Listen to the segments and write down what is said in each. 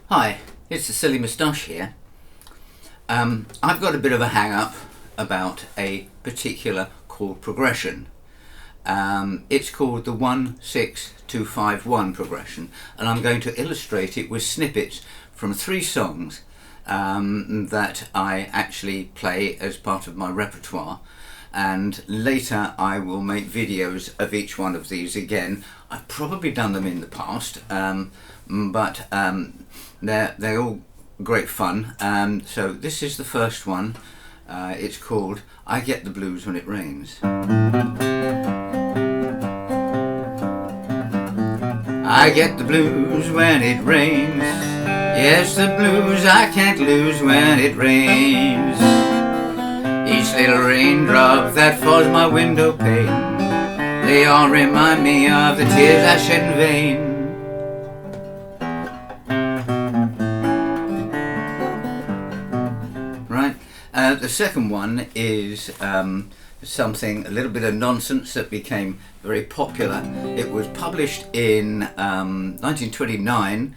Hi, it's the Silly Moustache here. I've got a bit of a hang-up about a particular chord progression. It's called the 1-6-2-5-1 progression, and I'm going to illustrate it with snippets from 3 songs that I actually play as part of my repertoire, and later I will make videos of each one of these again. I've probably done them in the past, but they're all great fun. So this is the first one. It's called I Get the Blues When It Rains. I get the blues when it rains. Yes, the blues I can't lose when it rains. Each little raindrop that falls my window pane, they all remind me of the tears I shed in vain. Right. The second one is something, a little bit of nonsense that became very popular. It was published in 1929,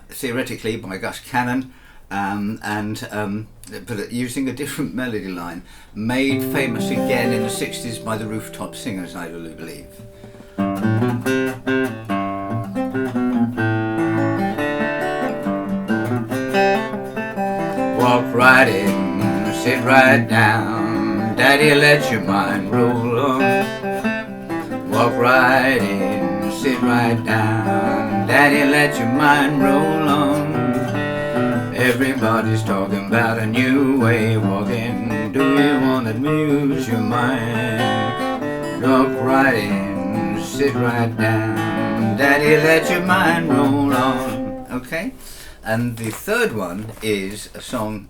theoretically by Gus Cannon, but using a different melody line, made famous again in the 60s by the Rooftop Singers, I do believe. Walk right in, sit right down, Daddy, let your mind roll on. Walk right in, sit right down, Daddy, let your mind roll on. Everybody's talking about a new way of walking. Do you want to amuse your mind? Walk right in, sit right down, Daddy, let your mind roll on. Okay? And the third one is a song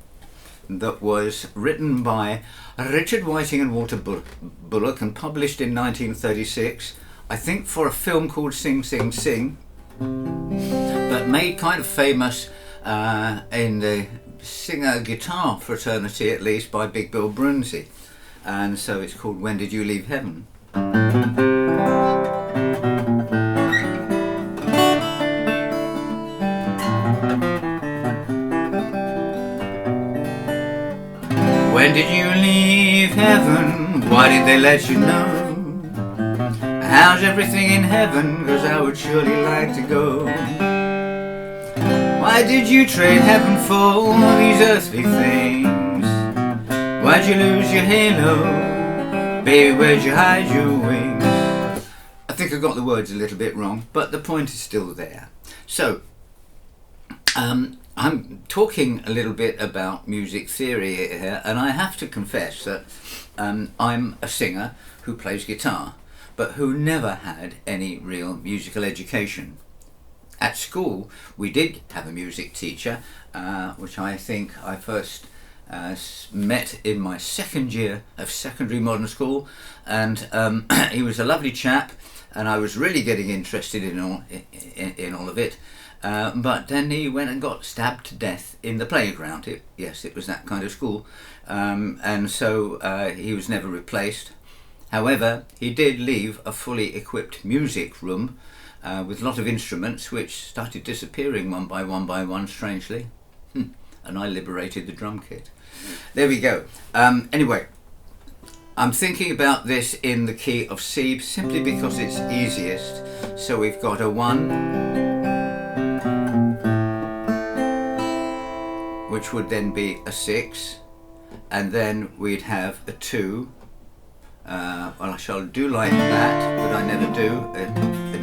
that was written by Richard Whiting and Walter Bullock and published in 1936, I think for a film called Sing Sing Sing, but made kind of famous in the singer-guitar fraternity, at least, by Big Bill Broonzy. And so it's called When Did You Leave Heaven? When did you leave heaven? Why did they let you know? How's everything in heaven? 'Cause I would surely like to go. Why did you trade heaven for these earthly things? Why'd you lose your halo? Baby, where'd you hide your wings? I think I got the words a little bit wrong, but the point is still there. So, I'm talking a little bit about music theory here, and I have to confess that I'm a singer who plays guitar, but who never had any real musical education. At school, we did have a music teacher, which I think I first met in my second year of secondary modern school, and he was a lovely chap, and I was really getting interested in all of it. But then he went and got stabbed to death in the playground. Yes, it was that kind of school, and so he was never replaced. However, he did leave a fully equipped music room with a lot of instruments which started disappearing one by one, strangely. And I liberated the drum kit. There we go. Anyway, I'm thinking about this in the key of C simply because it's easiest. So we've got a 1, which would then be a 6, and then we'd have a 2. Well, I shall do like that, but I never do, a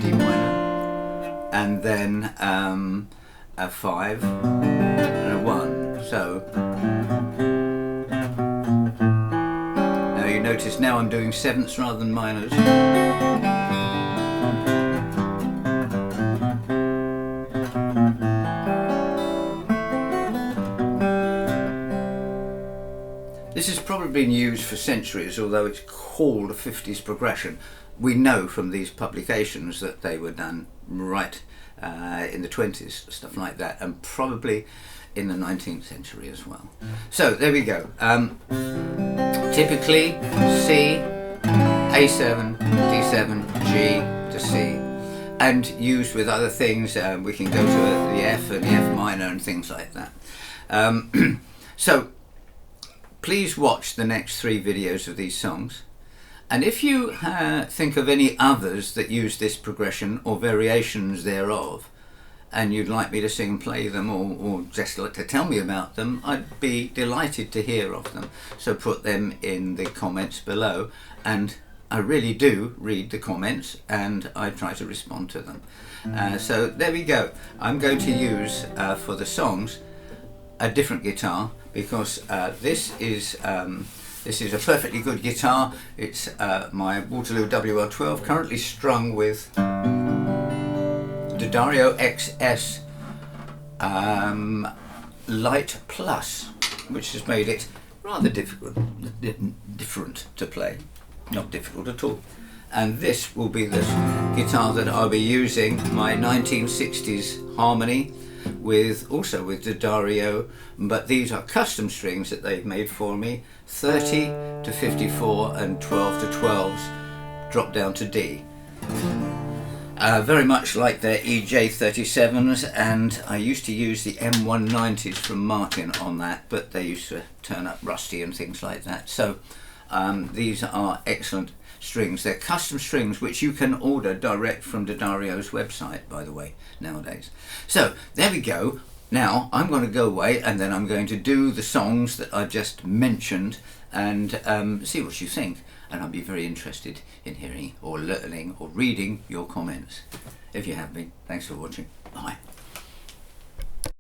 D minor, and then a 5 and a 1. So now you notice now I'm doing 7ths rather than minors. This has probably been used for centuries, although it's called a 50s progression. We know from these publications that they were done right in the 20s, stuff like that, and probably in the 19th century as well. So there we go. Typically C, A7, D7, G to C. and used with other things. We can go to the F and the F minor and things like that. So please watch the next 3 videos of these songs, and if you think of any others that use this progression or variations thereof, and you'd like me to sing and play them, or just like to tell me about them, I'd be delighted to hear of them. So put them in the comments below, and I really do read the comments and I try to respond to them. So there we go. I'm going to use for the songs a different guitar, because this is a perfectly good guitar. It's my Waterloo WL12, currently strung with D'Addario XS Light Plus, which has made it rather different to play. Not difficult at all. And this will be the guitar that I'll be using, my 1960s Harmony, also with D'Addario, but these are custom strings that they've made for me, 30 to 54 and 12 to 12s, drop down to D. Very much like their EJ37s, and I used to use the M190s from Martin on that, but they used to turn up rusty and things like that. So these are excellent strings. They're custom strings which you can order direct from D'Addario's website, by the way, nowadays. So there we go. Now I'm going to go away, and then I'm going to do the songs that I just mentioned and see what you think. And I'll be very interested in hearing or learning or reading your comments. If you have been, thanks for watching. Bye.